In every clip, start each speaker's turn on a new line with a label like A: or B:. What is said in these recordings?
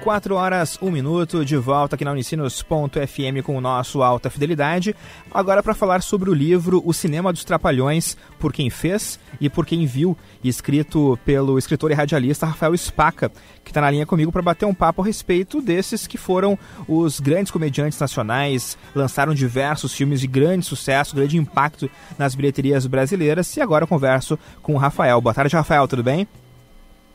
A: 4 horas, 1 minuto, de volta aqui na Unicinos.fm com o nosso Alta Fidelidade. Agora para falar sobre o livro O Cinema dos Trapalhões, por quem fez e por quem viu, escrito pelo escritor e radialista Rafael Spaca, que está na linha comigo para bater um papo a respeito desses que foram os grandes comediantes nacionais, lançaram diversos filmes de grande sucesso, grande impacto nas bilheterias brasileiras. E agora eu converso com o Rafael. Boa tarde, Rafael, tudo bem?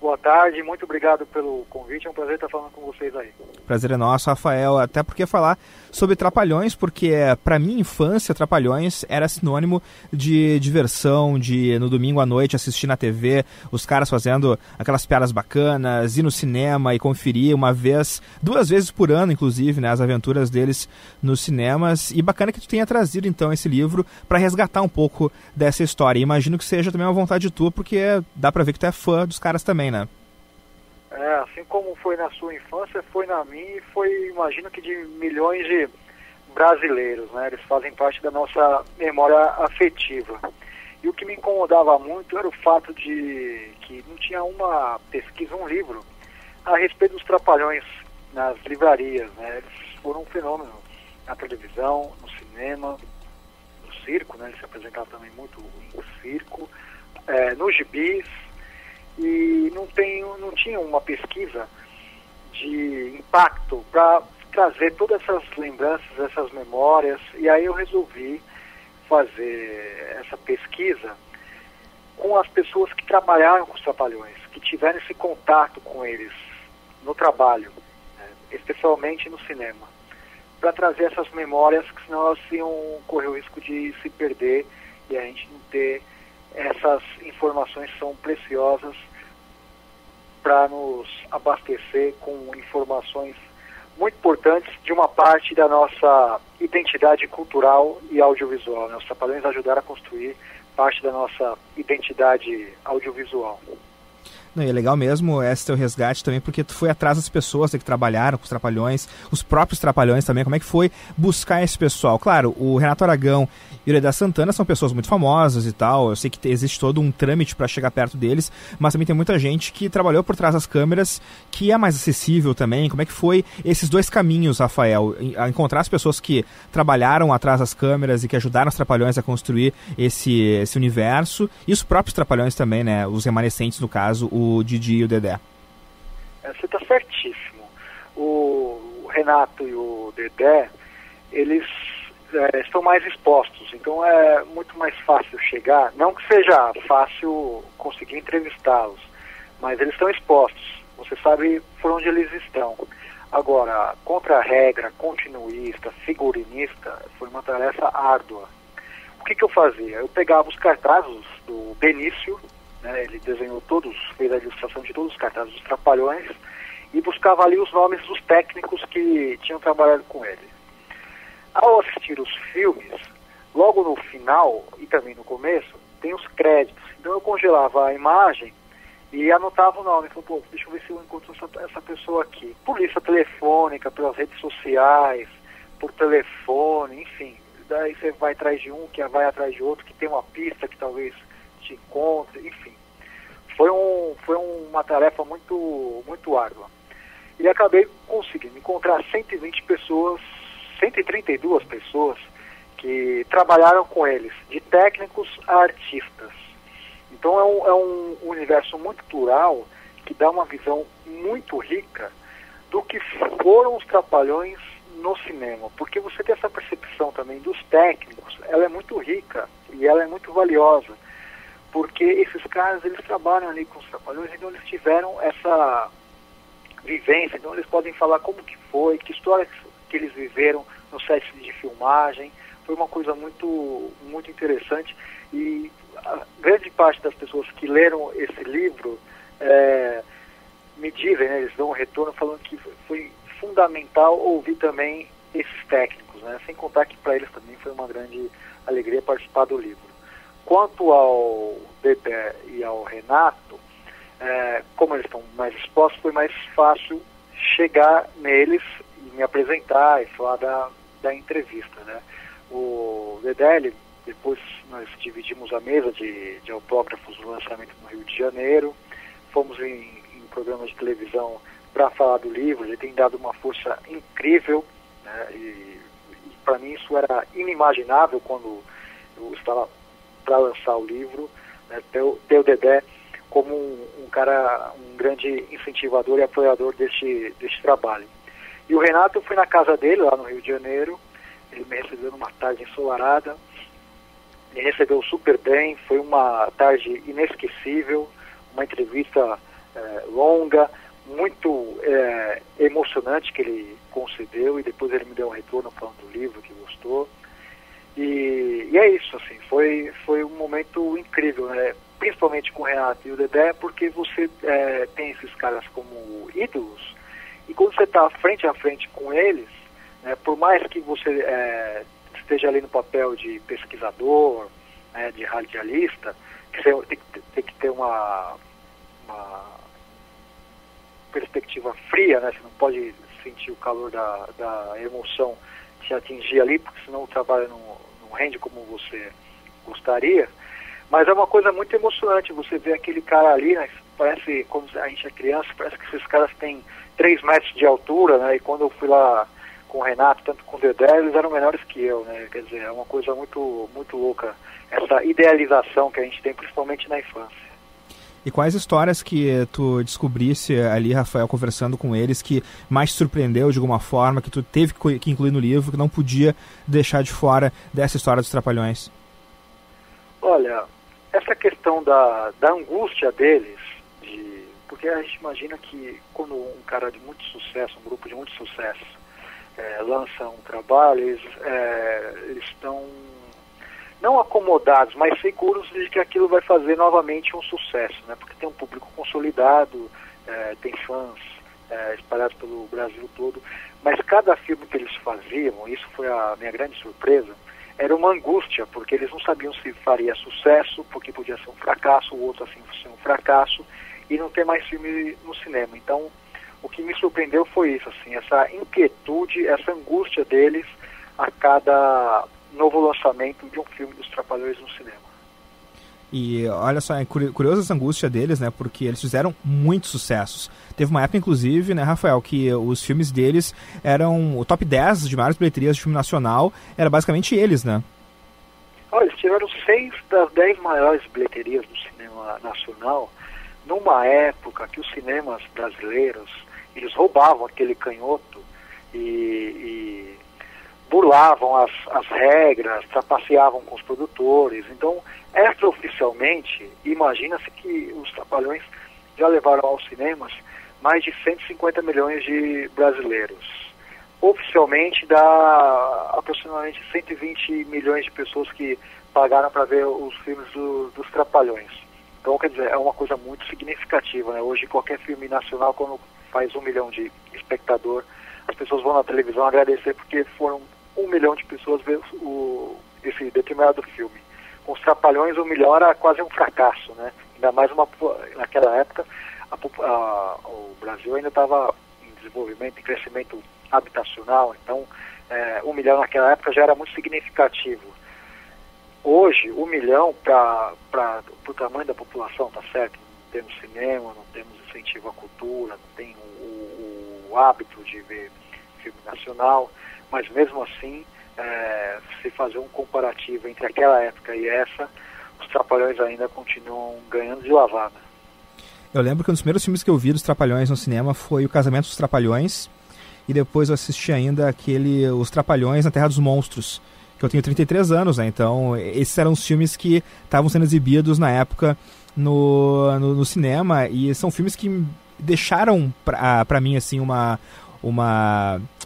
B: Boa tarde, muito obrigado pelo convite, é um prazer estar falando com vocês aí.
A: Prazer é nosso, Rafael, até porque falar sobre Trapalhões, porque para minha infância Trapalhões era sinônimo de diversão, de no domingo à noite assistir na TV, os caras fazendo aquelas piadas bacanas, ir no cinema e conferir uma vez, 2 vezes por ano inclusive, né, as aventuras deles nos cinemas. E bacana que tu tenha trazido então esse livro para resgatar um pouco dessa história. E imagino que seja também uma vontade tua, porque dá para ver que tu é fã dos caras também, né?
B: Assim como foi na sua infância, foi na minha e foi, imagino que de milhões de brasileiros, né? Eles fazem parte da nossa memória afetiva. E o que me incomodava muito era o fato de que não tinha uma pesquisa, um livro a respeito dos Trapalhões nas livrarias, né? Eles foram um fenômeno na televisão, no cinema, no circo, né? Eles se apresentavam também muito no circo, nos gibis. E não tinha uma pesquisa de impacto para trazer todas essas lembranças, essas memórias. E aí eu resolvi fazer essa pesquisa com as pessoas que trabalharam com os Trapalhões, que tiveram esse contato com eles no trabalho, né, especialmente no cinema, para trazer essas memórias, que senão elas iam correr o risco de se perder e a gente não ter essas informações que são preciosas para nos abastecer com informações muito importantes de uma parte da nossa identidade cultural e audiovisual, né? Os Trapalhões ajudaram a construir parte da nossa identidade audiovisual.
A: Não, e é legal mesmo esse teu resgate também, porque tu foi atrás das pessoas que trabalharam com os Trapalhões, os próprios Trapalhões também. Como é que foi buscar esse pessoal? Claro, o Renato Aragão e o Dedé Santana são pessoas muito famosas e tal, eu sei que existe todo um trâmite para chegar perto deles, mas também tem muita gente que trabalhou por trás das câmeras, que é mais acessível também. Como é que foi esses dois caminhos, Rafael? A encontrar as pessoas que trabalharam atrás das câmeras e que ajudaram os Trapalhões a construir esse universo, e os próprios Trapalhões também, né? Os remanescentes, no caso, o Didi e o Dedé.
B: Você está certíssimo. O Renato e o Dedé, eles estão mais expostos, então é muito mais fácil chegar, não que seja fácil conseguir entrevistá-los, mas eles estão expostos, você sabe por onde eles estão. Agora, contra a regra, continuista, figurinista, foi uma tarefa árdua. O que eu fazia? Eu pegava os cartazes do Benício, né, ele desenhou todos, fez a ilustração de todos os cartazes dos Trapalhões e buscava ali os nomes dos técnicos que tinham trabalhado com ele. Ao assistir os filmes, logo no final e também no começo, tem os créditos. Então eu congelava a imagem e anotava o nome. Falei, pô, deixa eu ver se eu encontro essa pessoa aqui. Por lista telefônica, pelas redes sociais, por telefone, enfim. Daí você vai atrás de um, que vai atrás de outro, que tem uma pista que talvez te encontre, enfim. Foi uma tarefa muito, muito árdua. E acabei conseguindo encontrar 120 pessoas, 132 pessoas que trabalharam com eles, de técnicos a artistas. Então é um universo muito plural, que dá uma visão muito rica do que foram os Trapalhões no cinema, porque você tem essa percepção também dos técnicos, ela é muito rica e ela é muito valiosa, porque esses caras, eles trabalham ali com os Trapalhões, então eles tiveram essa vivência, então eles podem falar como que foi, que história que eles viveram no set de filmagem. Foi uma coisa muito, muito interessante, e a grande parte das pessoas que leram esse livro me dizem, né, eles dão um retorno falando que foi fundamental ouvir também esses técnicos, né, sem contar que para eles também foi uma grande alegria participar do livro. Quanto ao Dedé e ao Renato, como eles estão mais expostos, foi mais fácil chegar neles e me apresentar e falar da entrevista, né. O Dedé, depois nós dividimos a mesa de autógrafos do lançamento no Rio de Janeiro, fomos em programas de televisão para falar do livro. Ele tem dado uma força incrível, né? E para mim isso era inimaginável quando eu estava para lançar o livro, né? Ter o Dedé como um cara, um grande incentivador e apoiador deste trabalho. E o Renato, eu fui na casa dele, lá no Rio de Janeiro, ele me recebeu numa tarde ensolarada, me recebeu super bem, foi uma tarde inesquecível, uma entrevista longa, muito emocionante que ele concedeu, e depois ele me deu um retorno falando do livro, que gostou. E é isso, assim, foi um momento incrível, né? Principalmente com o Renato e o Dedé, porque você tem esses caras como ídolos, e quando você está frente a frente com eles, né, por mais que você esteja ali no papel de pesquisador, né, de radialista, que você tem que ter uma perspectiva fria, né? Você não pode sentir o calor da emoção te atingir ali, porque senão o trabalho não rende como você gostaria. Mas é uma coisa muito emocionante você ver aquele cara ali, né? Parece, quando a gente é criança, parece que esses caras têm 3 metros de altura, né? E quando eu fui lá com o Renato, tanto com o Dedé, eles eram menores que eu, né? Quer dizer, é uma coisa muito, muito louca, essa idealização que a gente tem, principalmente na infância.
A: E quais histórias que tu descobrisse ali, Rafael, conversando com eles, que mais te surpreendeu de alguma forma, que tu teve que incluir no livro, que não podia deixar de fora dessa história dos Trapalhões?
B: Olha, essa questão da angústia deles, porque a gente imagina que quando um cara de muito sucesso, um grupo de muito sucesso, lança um trabalho, eles estão não acomodados, mas seguros de que aquilo vai fazer novamente um sucesso, né? Porque tem um público consolidado, tem fãs espalhados pelo Brasil todo, mas cada filme que eles faziam, isso foi a minha grande surpresa, era uma angústia, porque eles não sabiam se faria sucesso, porque podia ser um fracasso, o outro assim ser um fracasso, e não ter mais filme no cinema. Então, o que me surpreendeu foi isso, assim, essa inquietude, essa angústia deles a cada novo lançamento de um filme dos Trapalhões no cinema.
A: E olha só, é curiosa essa angústia deles, né? Porque eles fizeram muitos sucessos. Teve uma época, inclusive, né, Rafael, que os filmes deles eram o top 10 de maiores bilheterias de filme nacional, era basicamente eles, né?
B: Olha, eles tiveram 6 das 10 maiores bilheterias do cinema nacional, numa época que os cinemas brasileiros, eles roubavam aquele canhoto e burlavam as regras, trapaceavam com os produtores. Então, extraoficialmente, imagina-se que os Trapalhões já levaram aos cinemas mais de 150 milhões de brasileiros. Oficialmente, dá aproximadamente 120 milhões de pessoas que pagaram para ver os filmes dos Trapalhões. Então, quer dizer, é uma coisa muito significativa, né? Hoje, qualquer filme nacional, quando faz 1 milhão de espectador, as pessoas vão na televisão agradecer porque foram 1 milhão de pessoas ver esse determinado filme. Com os Trapalhões, 1 milhão era quase um fracasso, né? Ainda mais naquela época, o Brasil ainda estava em desenvolvimento, em crescimento habitacional, então 1 milhão naquela época já era muito significativo. Hoje, 1 milhão para o tamanho da população, tá certo? Não temos cinema, não temos incentivo à cultura, não tem o hábito de ver filme nacional, mas mesmo assim, se fazer um comparativo entre aquela época e essa, os Trapalhões ainda continuam ganhando de lavada.
A: Eu lembro que um dos primeiros filmes que eu vi dos Trapalhões no cinema foi O Casamento dos Trapalhões, e depois eu assisti ainda Os Trapalhões na Terra dos Monstros, que eu tenho 33 anos, né? Então esses eram os filmes que estavam sendo exibidos na época no cinema, e são filmes que deixaram pra mim assim uma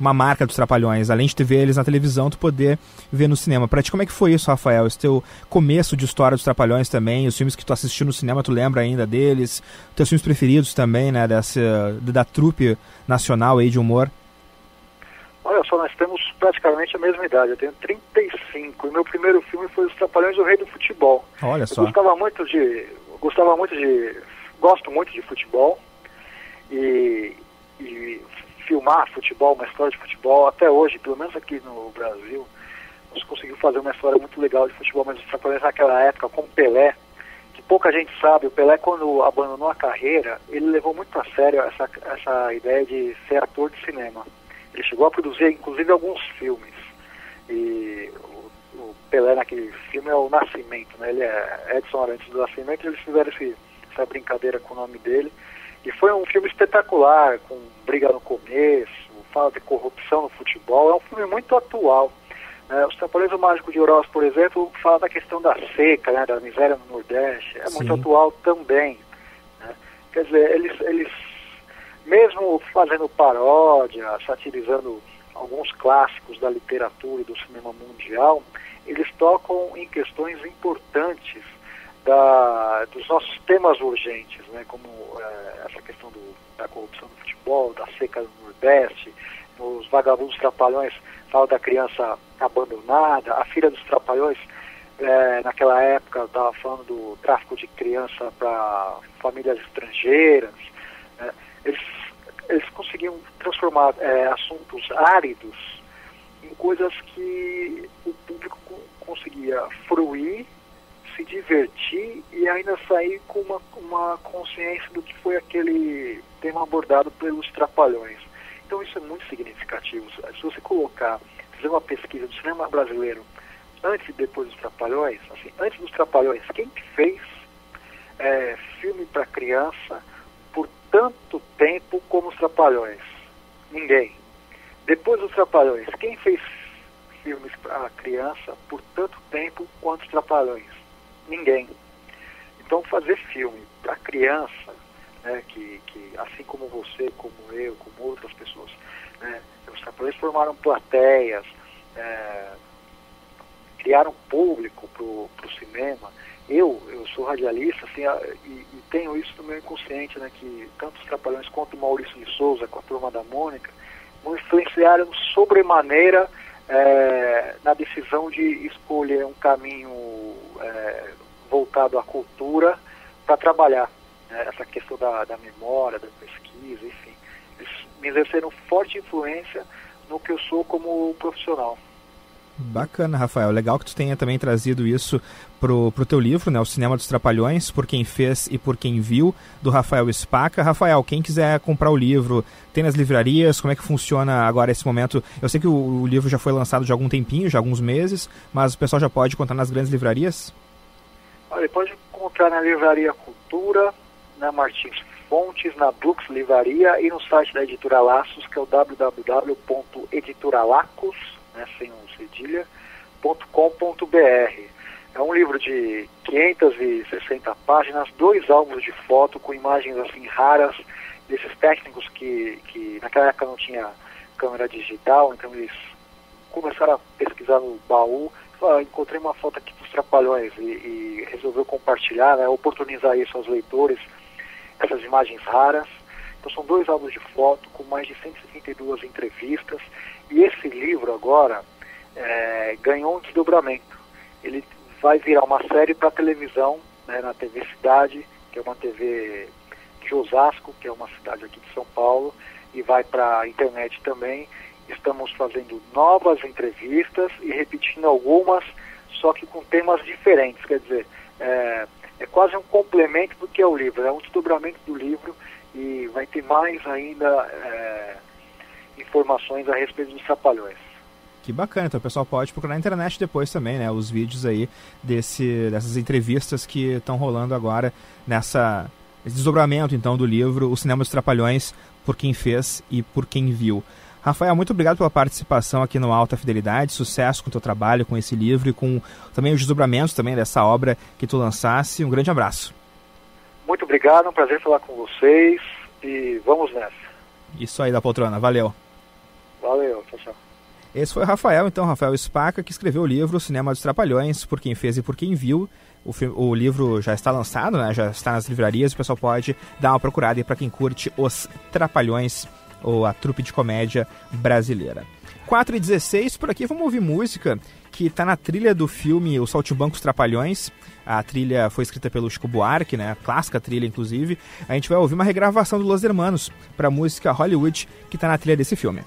A: marca dos Trapalhões, além de tu ver eles na televisão, tu poder ver no cinema. Pra ti, como é que foi isso, Rafael? Esse teu começo de história dos Trapalhões também, os filmes que tu assistiu no cinema, tu lembra ainda deles? Teus filmes preferidos também, né, da trupe nacional aí de humor?
B: Olha só, nós temos praticamente a mesma idade, eu tenho 35, e meu primeiro filme foi Os Trapalhões, o Rei do Futebol.
A: Olha só.
B: Gosto muito de futebol, e filmar futebol, uma história de futebol, até hoje, pelo menos aqui no Brasil, nós conseguimos fazer uma história muito legal de futebol, mas os Trapalhões naquela época, com Pelé, que pouca gente sabe, o Pelé, quando abandonou a carreira, ele levou muito a sério essa ideia de ser ator de cinema. Ele chegou a produzir, inclusive, alguns filmes. E o Pelé naquele filme é o Nascimento, né? Ele é Edson Arantes do Nascimento, eles fizeram essa brincadeira com o nome dele. E foi um filme espetacular, com briga no começo, fala de corrupção no futebol. É um filme muito atual. Os Trapalhões do Mágico de Oroz, por exemplo, fala da questão da seca, né, da miséria no Nordeste. É muito atual também. Né? Quer dizer, eles, mesmo fazendo paródia, satirizando alguns clássicos da literatura e do cinema mundial, eles tocam em questões importantes dos nossos temas urgentes, né, como essa questão da corrupção no futebol, da seca no Nordeste. Os Vagabundos Trapalhões fala da criança abandonada. A Filha dos Trapalhões, naquela época, estava falando do tráfico de criança para famílias estrangeiras. Eles conseguiam transformar assuntos áridos em coisas que o público conseguia fruir, se divertir e ainda sair com uma consciência do que foi aquele tema abordado pelos Trapalhões. Então isso é muito significativo. Se você fizer uma pesquisa do cinema brasileiro antes e depois dos Trapalhões, assim, antes dos Trapalhões, quem fez filme para criança por tanto tempo como os Trapalhões? Ninguém. Depois dos Trapalhões, quem fez filmes para criança por tanto tempo quanto os Trapalhões? Ninguém. Então fazer filme para criança, né, que assim como você, como eu, como outras pessoas, né, os Trapalhões formaram plateias, criaram público para o cinema. Eu sou radialista, assim, e tenho isso no meu inconsciente, né, que tanto os Trapalhões quanto o Maurício de Souza, com a Turma da Mônica, me influenciaram sobremaneira na decisão de escolher um caminho voltado à cultura para trabalhar, né, essa questão da memória, da pesquisa, enfim. Eles me exerceram forte influência no que eu sou como profissional.
A: Bacana, Rafael. Legal que tu tenha também trazido isso pro teu livro, né? O Cinema dos Trapalhões, Por Quem Fez e Por Quem Viu, do Rafael Spaca. Rafael, quem quiser comprar o livro, tem nas livrarias? Como é que funciona agora esse momento? Eu sei que o livro já foi lançado já há algum tempinho, já há alguns meses, mas o pessoal já pode encontrar nas grandes livrarias? Olha,
B: pode encontrar na Livraria Cultura, na Martins Fontes, na Brooks Livraria e no site da Editora Laços, que é o www.editoralacos, né, sem um cedilha.com.br. É um livro de 560 páginas, 2 álbuns de foto com imagens assim raras desses técnicos que naquela época não tinha câmera digital, então eles começaram a pesquisar no baú. Encontrei uma foto aqui dos Trapalhões e resolveu compartilhar, né, oportunizar isso aos leitores, essas imagens raras. Então são 2 álbuns de foto com mais de 162 entrevistas, e esse livro agora ganhou um desdobramento. Ele vai virar uma série para televisão, né, na TV Cidade, que é uma TV de Osasco, que é uma cidade aqui de São Paulo, e vai para a internet também. Estamos fazendo novas entrevistas e repetindo algumas, só que com temas diferentes. Quer dizer, é quase um complemento do que é o livro, é um desdobramento do livro, e vai ter mais ainda informações a respeito dos Trapalhões.
A: Que bacana, então o pessoal pode procurar na internet depois também, né, os vídeos aí dessas entrevistas que estão rolando agora esse desdobramento então do livro O Cinema dos Trapalhões, Por Quem Fez e Por Quem Viu. Rafael, muito obrigado pela participação aqui no Alta Fidelidade, sucesso com o teu trabalho, com esse livro e com também os desdobramentos também dessa obra que tu lançasse. Um grande abraço.
B: Muito obrigado, é um prazer falar com vocês e vamos nessa. Isso
A: aí da poltrona, valeu.
B: Valeu, tchau, tchau.
A: Esse foi o Rafael, então, Rafael Spaca, que escreveu o livro Cinema dos Trapalhões, Por Quem Fez e Por Quem Viu. O livro já está lançado, né? Já está nas livrarias, o pessoal pode dar uma procurada aí para quem curte os Trapalhões, ou a trupe de comédia brasileira. 4h16, por aqui vamos ouvir música que está na trilha do filme Os Saltimbancos Trapalhões. A trilha foi escrita pelo Chico Buarque, né? Clássica trilha, inclusive. A gente vai ouvir uma regravação do Los Hermanos para a música Hollywood, que está na trilha desse filme.